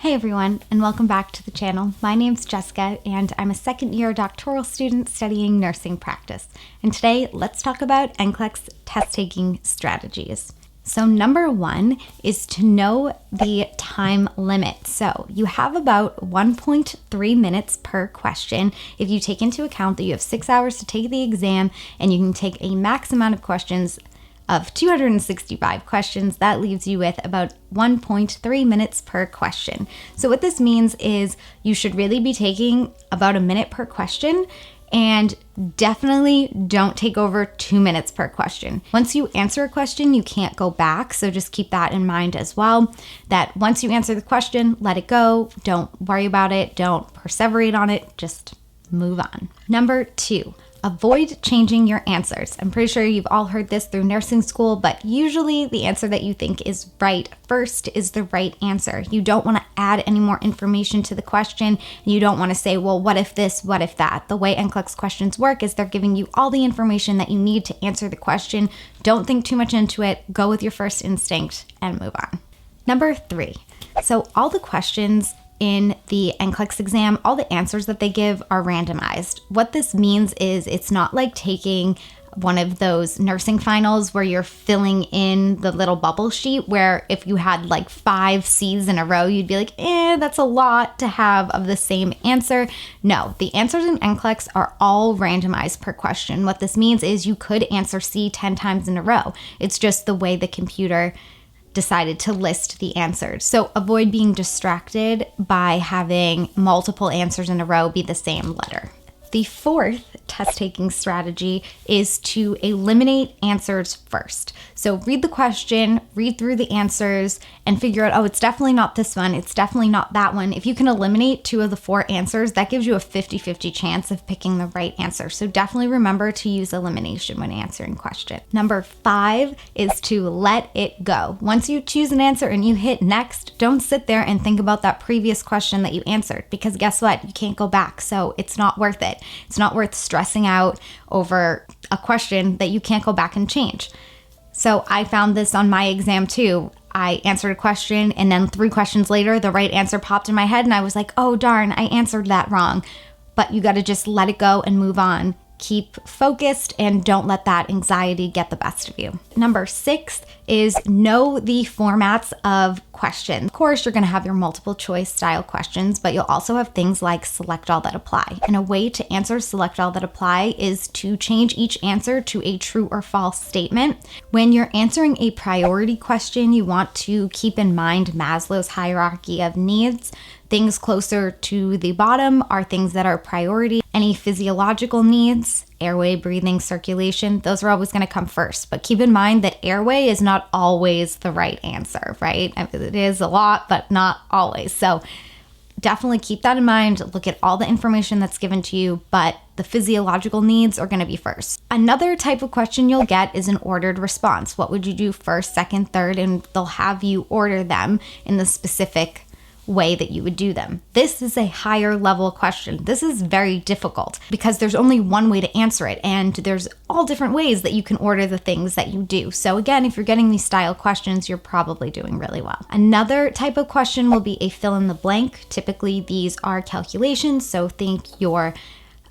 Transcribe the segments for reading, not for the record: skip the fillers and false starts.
Hey everyone, and welcome back to the channel. My name's Jessica, and I'm a second-year doctoral student studying nursing practice. And today, let's talk about Nclex test-taking strategies. So number one is to know the time limit. So you have about 1.3 minutes per question if you take into account that you have 6 hours to take the exam and you can take a max amount of questions of 265 questions. That leaves you with about 1.3 minutes per question. So what this means is you should really be taking about a minute per question, and definitely don't take over 2 minutes per question. Once you answer a question, you can't go back. So just keep that in mind as well, that once you answer the question, let it go. Don't worry about it. Don't perseverate on it. Just move on. Number two, avoid changing your answers. I'm pretty sure you've all heard this through nursing school, but usually the answer that you think is right first is the right answer. You don't want to add any more information to the question. You don't want to say, well, what if this, what if that? The way Nclex questions work is they're giving you all the information that you need to answer the question. Don't think too much into it. Go with your first instinct and move on. Number three, so all the questions in the Nclex exam, all the answers that they give are randomized. What this means is it's not like taking one of those nursing finals where you're filling in the little bubble sheet where if you had like 5 C's in a row, you'd be like, that's a lot to have of the same answer. No, the answers in Nclex are all randomized per question. What this means is you could answer C 10 times in a row. It's just the way the computer decided to list the answers. So avoid being distracted by having multiple answers in a row be the same letter. The fourth test-taking strategy is to eliminate answers first. So read the question, read through the answers, and figure out, oh, it's definitely not this one, it's definitely not that one. If you can eliminate 2 of the 4 answers, that gives you a 50-50 chance of picking the right answer. So definitely remember to use elimination when answering questions. Number 5 is to let it go. Once you choose an answer and you hit next, don't sit there and think about that previous question that you answered, because guess what? You can't go back, so it's not worth it. It's not worth stressing out over a question that you can't go back and change. So I found this on my exam too. I answered a question and then 3 questions later, the right answer popped in my head and I was like, oh darn, I answered that wrong. But you got to just let it go and move on. Keep focused and don't let that anxiety get the best of you. Number 6 is know the formats of questions. Of course, you're going to have your multiple choice style questions, but you'll also have things like select all that apply. And a way to answer select all that apply is to change each answer to a true or false statement. When you're answering a priority question, you want to keep in mind Maslow's hierarchy of needs. Things closer to the bottom are things that are priority. Any physiological needs, airway, breathing, circulation, those are always going to come first. But keep in mind that airway is not always the right answer, right? It is a lot, but not always. So definitely keep that in mind. Look at all the information that's given to you, but the physiological needs are going to be first. Another type of question you'll get is an ordered response. What would you do first, second, third? And they'll have you order them in the specific way that you would do them. This is a higher level question. This is very difficult because there's only one way to answer it, and there's all different ways that you can order the things that you do. So again, if you're getting these style questions, you're probably doing really well. Another type of question will be a fill in the blank. Typically, these are calculations. So think your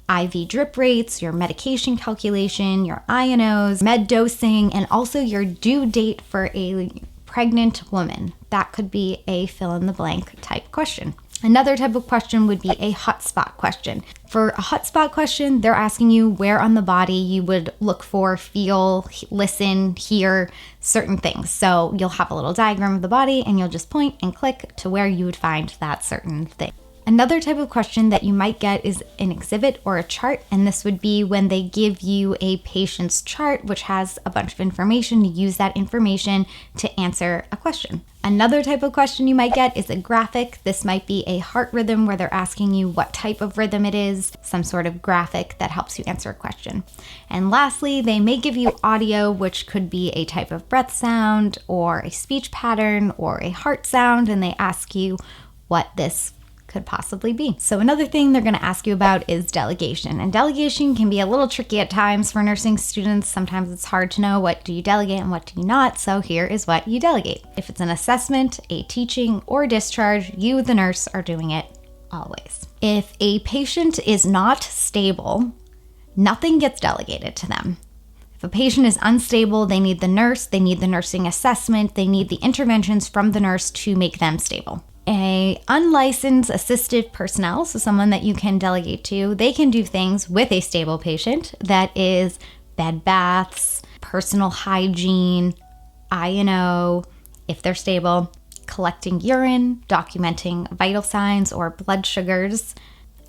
IV drip rates, your medication calculation, your INOs, med dosing, and also your due date for a pregnant woman. That could be a fill in the blank type question. Another type of question would be a hotspot question. For a hotspot question, they're asking you where on the body you would look for, feel, listen, hear certain things. So you'll have a little diagram of the body and you'll just point and click to where you would find that certain thing. Another type of question that you might get is an exhibit or a chart, and this would be when they give you a patient's chart, which has a bunch of information. You use that information to answer a question. Another type of question you might get is a graphic. This might be a heart rhythm where they're asking you what type of rhythm it is, some sort of graphic that helps you answer a question. And lastly, they may give you audio, which could be a type of breath sound or a speech pattern or a heart sound, and they ask you what this could possibly be. So another thing they're going to ask you about is delegation. And delegation can be a little tricky at times for nursing students. Sometimes it's hard to know what do you delegate and what do you not. So here is what you delegate. If it's an assessment, a teaching, or discharge, you, the nurse, are doing it always. If a patient is not stable, nothing gets delegated to them. If a patient is unstable, they need the nurse, they need the nursing assessment, they need the interventions from the nurse to make them stable. A unlicensed assistive personnel, so someone that you can delegate to, they can do things with a stable patient that is bed baths, personal hygiene, I&O, if they're stable, collecting urine, documenting vital signs or blood sugars,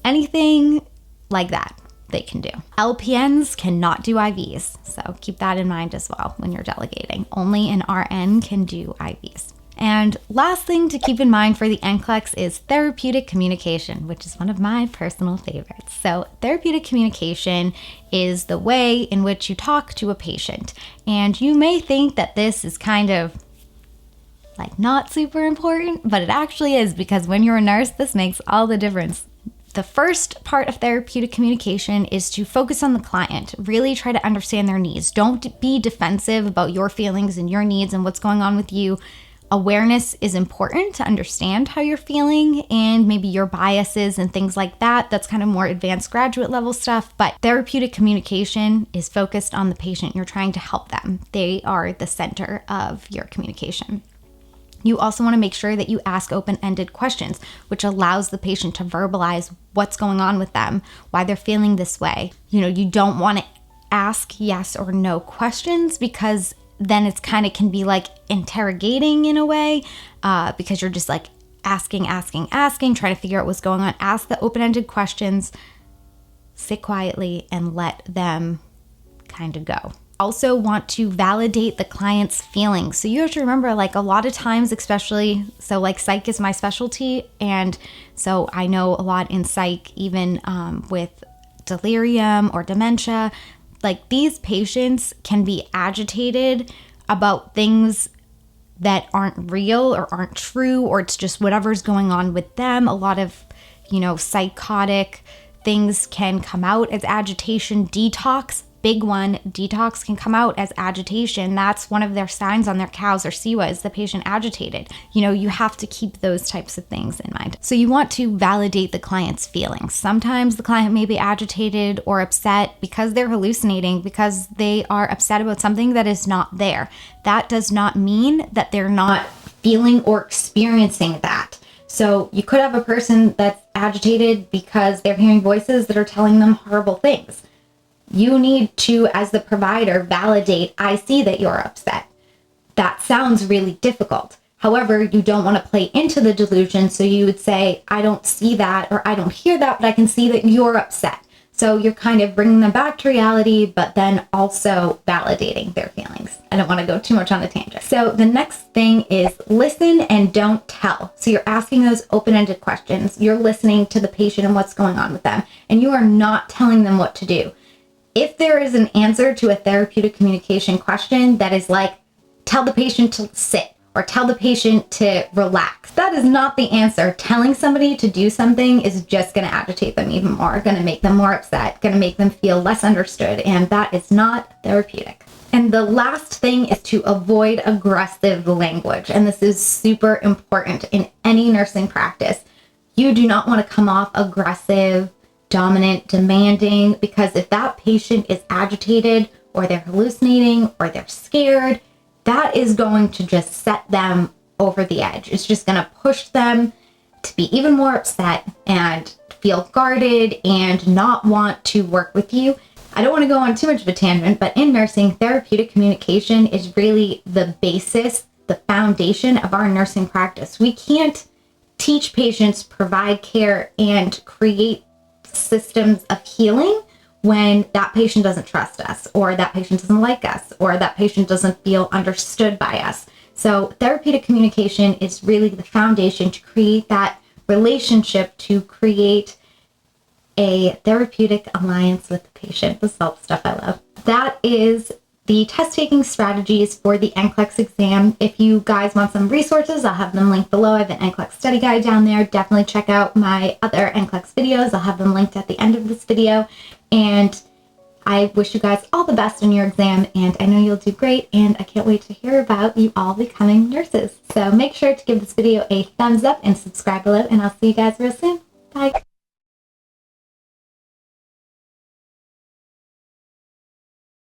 anything like that they can do. LPNs cannot do IVs, so keep that in mind as well when you're delegating. Only an RN can do IVs. And last thing to keep in mind for the Nclex is therapeutic communication, which is one of my personal favorites. So therapeutic communication is the way in which you talk to a patient. And you may think that this is kind of like not super important, but it actually is, because when you're a nurse, this makes all the difference. The first part of therapeutic communication is to focus on the client, really try to understand their needs. Don't be defensive about your feelings and your needs and what's going on with you. Awareness is important to understand how you're feeling and maybe your biases and things like that. That's kind of more advanced graduate level stuff, but therapeutic communication is focused on the patient. You're trying to help them. They are the center of your communication. You also want to make sure that you ask open-ended questions, which allows the patient to verbalize what's going on with them, why they're feeling this way. You don't want to ask yes or no questions, because then it's kind of can be like interrogating in a way, because you're just like asking, trying to figure out what's going on. Ask the open-ended questions, sit quietly, and let them kind of go. Also want to validate the client's feelings. So you have to remember, like a lot of times, especially, so like psych is my specialty. And so I know a lot in psych, even with delirium or dementia, like these patients can be agitated about things that aren't real or aren't true, or it's just whatever's going on with them. A lot of, psychotic things can come out as agitation. Detox, big one, detox can come out as agitation. That's one of their signs on their COWS or CWA, is the patient agitated. You have to keep those types of things in mind. So you want to validate the client's feelings. Sometimes the client may be agitated or upset because they're hallucinating, because they are upset about something that is not there. That does not mean that they're not feeling or experiencing that. So you could have a person that's agitated because they're hearing voices that are telling them horrible things. You need to, as the provider, validate, I see that you're upset. That sounds really difficult. However, you don't want to play into the delusion. So you would say, I don't see that, or I don't hear that, but I can see that you're upset. So you're kind of bringing them back to reality, but then also validating their feelings. I don't want to go too much on a tangent. So the next thing is listen and don't tell. So you're asking those open-ended questions. You're listening to the patient and what's going on with them, and you are not telling them what to do. If there is an answer to a therapeutic communication question that is like, tell the patient to sit or tell the patient to relax, that is not the answer. Telling somebody to do something is just going to agitate them even more, going to make them more upset, going to make them feel less understood, and that is not therapeutic. And the last thing is to avoid aggressive language, and this is super important in any nursing practice. You do not want to come off aggressive, dominant, demanding, because if that patient is agitated or they're hallucinating or they're scared, that is going to just set them over the edge. It's just going to push them to be even more upset and feel guarded and not want to work with you. I don't want to go on too much of a tangent, but in nursing, therapeutic communication is really the basis, the foundation of our nursing practice. We can't teach patients, provide care, and create systems of healing when that patient doesn't trust us, or that patient doesn't like us, or that patient doesn't feel understood by us. So therapeutic communication is really the foundation to create that relationship, to create a therapeutic alliance with the patient. The self stuff I love. That is the test-taking strategies for the Nclex exam. If you guys want some resources, I'll have them linked below. I have an Nclex study guide down there. Definitely check out my other Nclex videos. I'll have them linked at the end of this video. And I wish you guys all the best in your exam, and I know you'll do great, and I can't wait to hear about you all becoming nurses. So make sure to give this video a thumbs up and subscribe below, and I'll see you guys real soon.